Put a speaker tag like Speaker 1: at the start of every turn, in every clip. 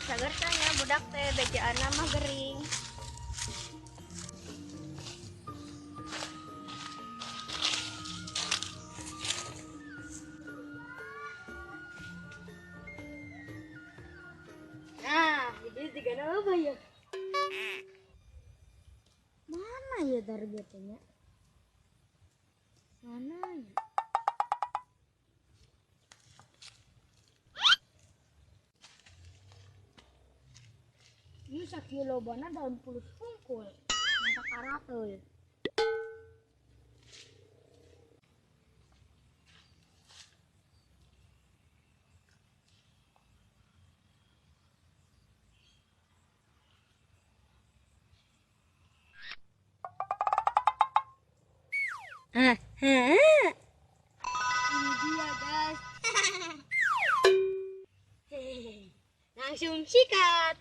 Speaker 1: Sagar tanya budak teh bejaan mah gering. Nah, jadi tiga apa ya? Mana ya targetnya? Mana ya? Ini sakilo bana daun pulus pungkul. Mantap karatul. Ini dia guys. Langsung sikat.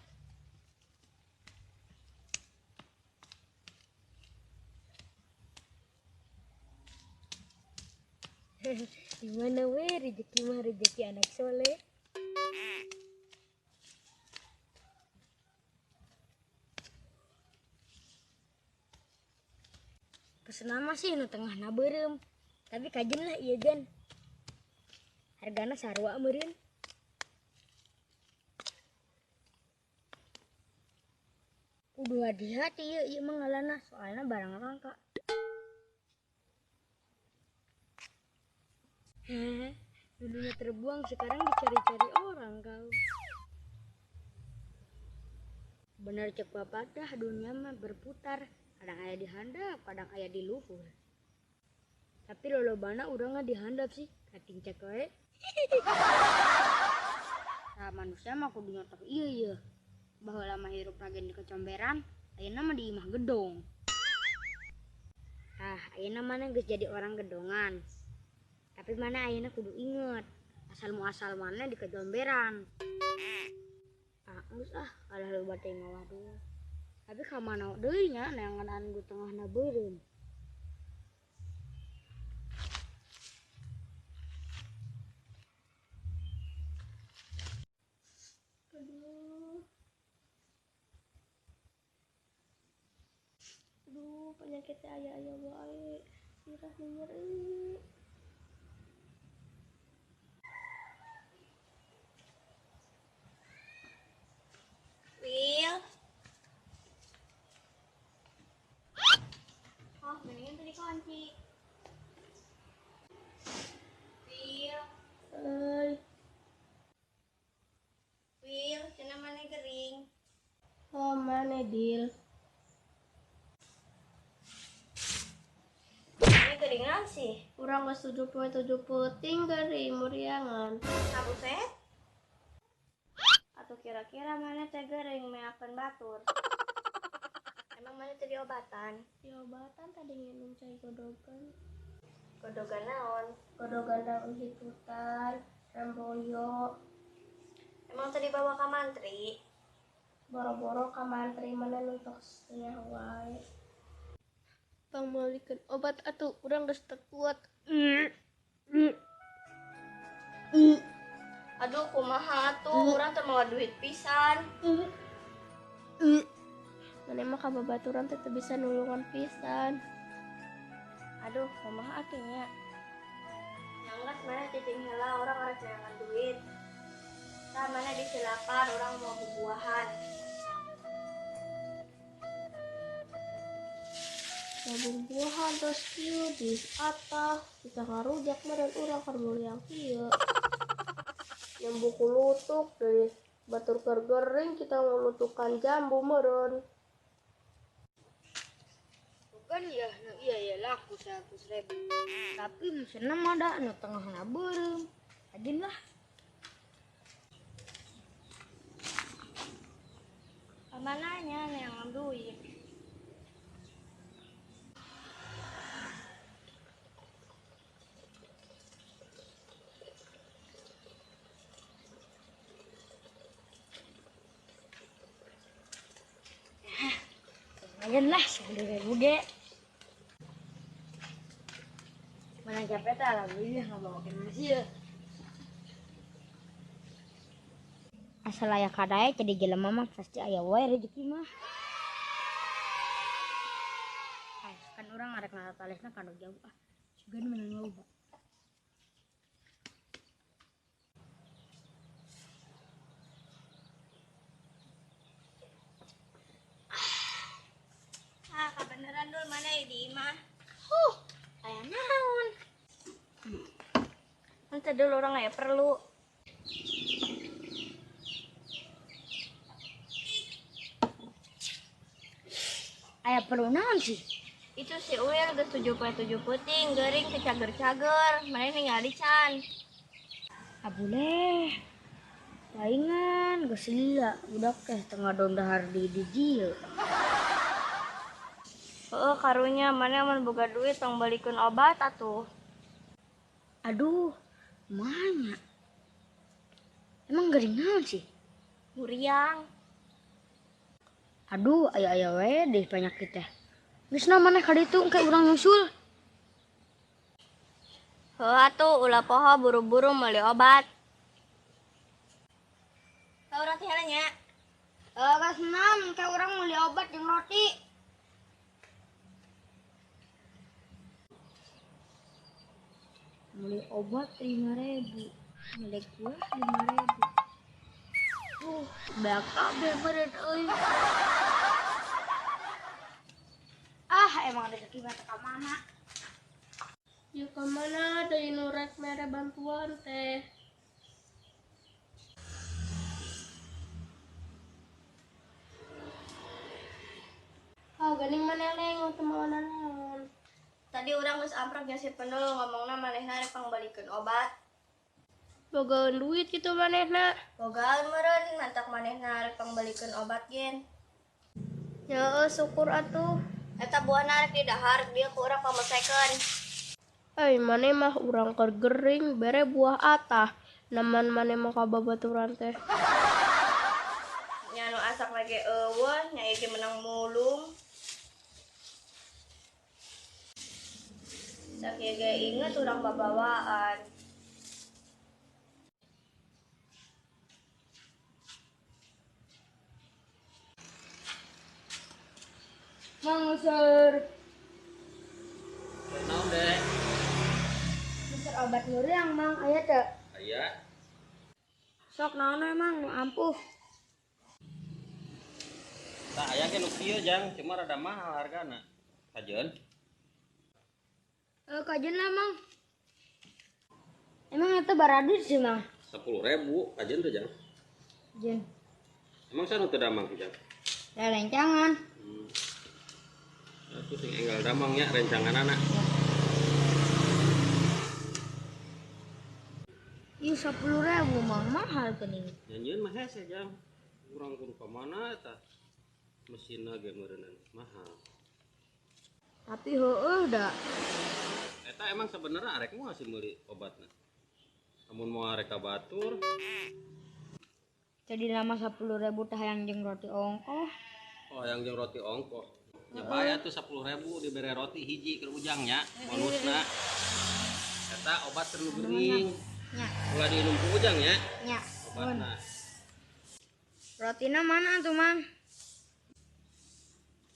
Speaker 1: Gimana weh rezeki mah rezeki anak soleh. Pesenama sih nu tengah na beureum. Tapi kajen lah ieu gan. Hargana sarua meureun. Kudu hati-hati ieu mah ngaranna soalna barang langka. Dulunya terbuang sekarang dicari-cari orang kau. Bener cek bapak dah dunia mah berputar. Kadang aya di handap, kadang aya di luhur. Tapi lolobana urang di handap sih, kating cek we. Nah, manusia mah kudu nyotok ieu. Baheula mah hirup ragen di kecomberan, ayeuna mah di imah gedong. Ayeuna mana geus jadi orang gedongan. Tapi mana ayeuna kudu inget, asal muasal mana di kecomberan. Geus kalah loba teh ngawah dulu. Tapi ka mana deui nya neangan gu tengahna beureum. Aduh, penyakitnya aya-aya wae. Sirah nyeri. Will. Mendingan tadi kunci. Will. Will, cenah mana gering?
Speaker 2: Oh mana Dil?
Speaker 1: Ini geringan sih.
Speaker 2: Urang geus 7 puting geuring muriangan.
Speaker 1: Sabuset? Atau kira-kira mana teh gering meakeun batur? Emang mana teh diobatan?
Speaker 2: Diobatan tadi nginum cai godogan.
Speaker 1: Godogan naon?
Speaker 2: Godogan daun hiputan, remboyo.
Speaker 1: Emang tadi bawa ka mantri?
Speaker 2: Boro-boro ka mantri mana nuntok setengah wae. Pangmalikeun obat atuh urang geus teu kuat.
Speaker 1: Aduh, kumaha tuh? Urang teh mawa duit pisan.
Speaker 2: Mana mah ka babaturan teh teu bisa nulungan pisan.
Speaker 1: Aduh, kumaha atuh nya? Nyanggas mana cicing heula orang arek neangan duit. Tah mana disilapan orang mau bubuahan.
Speaker 2: Bumbuhan terus kieu di atas bisa ngarujak meureun urang keur muliang kieu. Yang buku lutuk dari batur gering kita melutukan jambu meureun.
Speaker 1: Bukan ya, iya laku 100.000. Tapi mesenna mah da nu tengahna beureum. Ajin lah. Pamananya neangan duit. Lumayan lah, 10.000 ge. Mana capek teh alhamdulillah nggak mau makan nasi ya. asal aya kadaya jadi jelema mah pasti aya wae rezeki mah. Kan orang arek natalesna kanu jauh sugan menang loba. Kebeneran dul mana ya di imah? Aya naon? Nanti dulu orang aya perlu. Aya perlu naon sih?
Speaker 2: Itu si Uil geus 7 puting geuring teu cager-cager, mana ningali can.
Speaker 1: Abuleh. Palingan geus lila budak teh tengah dondahar di dieu.
Speaker 2: Heueuh karunya mana mun boga duit tong balikeun obat atuh.
Speaker 1: Aduh, mahanya. Emang geuring naon sih?
Speaker 2: Muriang.
Speaker 1: Aduh, aya-aya we deh penyakit teh. Geusna maneh ka ditu engke urang nyusul.
Speaker 2: Heueuh atuh ulah poho buru-buru meuli obat. Ka urang teh nya.
Speaker 1: Geus naon engke urang meuli obat jeung roti. Meuli obat 5.000, meuli kuah 5.000. Beak kabeh meureun euy. Emang rezeki mah teu ka mana.
Speaker 2: Ya kemana deui nu rek mere bantuan teh. Geuning mana leng teu mau naon. Tadi urang geus amprok jeung si Pendul ngomongna manehna rek pangbalikeun obat. Bogaeun duit kitu manehna. Bogaeun meureun mantak manehna rek pangbalikeun obat gen. Heueuh syukur atuh. Eta buahna rek didahar dia ku urang pamesekeun. Maneh mah urang keur gering bere buah atah. Naman maneh mah ka babaturan teh. Nya nu asak lagi eueuh nya ieu menang mulung. Sakieu ge inget urang babawaan.
Speaker 1: Mang Sir.
Speaker 3: Naon deh?
Speaker 1: Mister obat muriang mang aya teu?
Speaker 3: Aya.
Speaker 1: Sok naon we mang nu ampuh.
Speaker 3: Tah aya ge nu kieu jang, cuma rada mahal hargana. Kajeun?
Speaker 1: Kajeun lah mang. Emang eta baradit sih mang?
Speaker 3: 10.000 kajeun teh jang.
Speaker 1: Jen.
Speaker 3: Emang sanu teu damang ki jang?
Speaker 1: Lencangan.
Speaker 3: Atuh sing enggal damang nya rencanganana.
Speaker 1: Ieu 10.000 mang mahal geuning.
Speaker 3: Nyanyian mah hese jang. Urang kudu ka mana eta? Mesinna ge meureunan mahal.
Speaker 1: Tapi heueuh da.
Speaker 3: Eta emang sebenarnya arek moal sih meuli obatna. Amun moal arek ka batur,
Speaker 1: Jadi nama 10.000 teh hayang jeung roti ongkoh.
Speaker 3: oh yang jeung roti ongkoh. Nya bae atuh 10.000 dibere roti hiji keur ujang nya bonusna. Eta obat teu geuring.
Speaker 1: Nya,
Speaker 3: Ulah diinum ku ujang nya
Speaker 1: nya.
Speaker 3: obatna.
Speaker 1: Rotina mana tuh mang?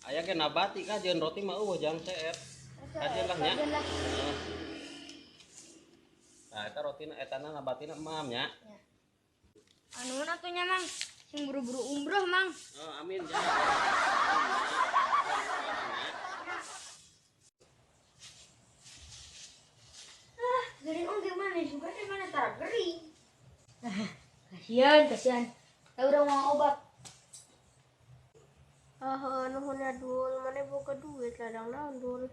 Speaker 3: Aya ge nabati kajeun roti mah eueuh jang CF. Kajeun lah nya.
Speaker 1: Kajeun lah.
Speaker 3: Nah, eta rotina etana nabatina emam nya.
Speaker 1: Anu na tuh nya mang, sing buru-buru umroh mang.
Speaker 3: Oh, amin jang.
Speaker 1: Gering ongge mana juga teh mana tara gering. Kasihan. Tahu udah mau obat.
Speaker 2: Nuhun ya dul, mana boga duit ladang naon dul.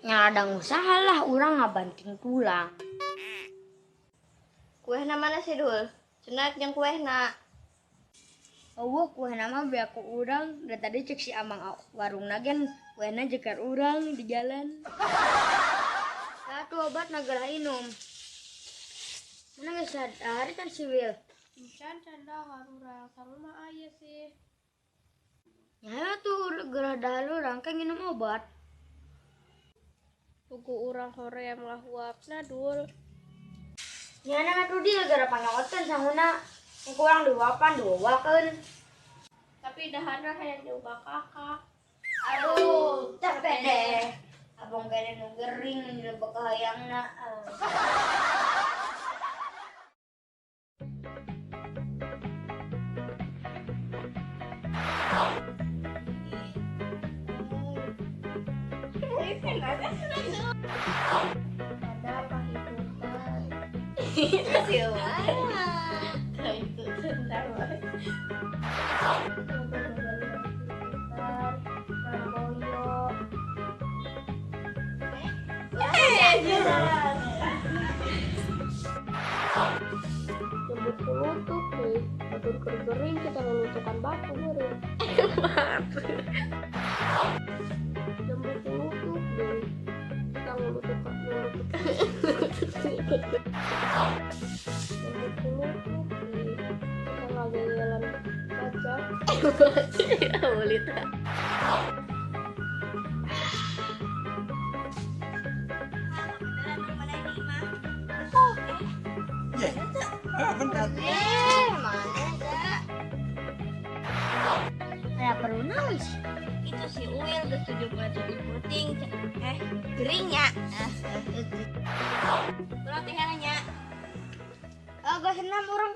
Speaker 1: Ngadang usaha lah, urang ngabanting pulang.
Speaker 2: Kuehna mana sih dul? Cenah jeung kuehna.
Speaker 1: Eueuh kue nama beaku urang, da tadi cek si amang warungna gen kuehna jeker urang di jalan. Satu obat nagara inum. Mana geus sadari kan si Wil.
Speaker 2: Can canda harurang sarua mah aya sih.
Speaker 1: Ya tuh gerah dalu rangka minum obat.
Speaker 2: Tugu urang hoream lah huapna dul.
Speaker 1: Nyana atuh dia gara pangaotkeun sanguna. Yang kurang diwapan kan.
Speaker 2: Tapi dahana hayang nyoba kakak.
Speaker 1: Aduh, capek deh. Abang kayaknya nu gering nyoba kahayangna.
Speaker 2: Ada pahibutan.
Speaker 1: Siapa?
Speaker 2: Itu sebentar Mas. Jemput kulutuk nih, batur kering kita ngelutukan batu meureun. Jemput kulutuk nih, kita ngelutukan jemput kulutuk nih, kita ngagayalan baca. Ya ulita.
Speaker 1: Mana ada? Ada perlu naon sih?
Speaker 2: Itu si Uil geus 7 puting gering ya. Berarti helanya.
Speaker 1: Oh, gak senam orang.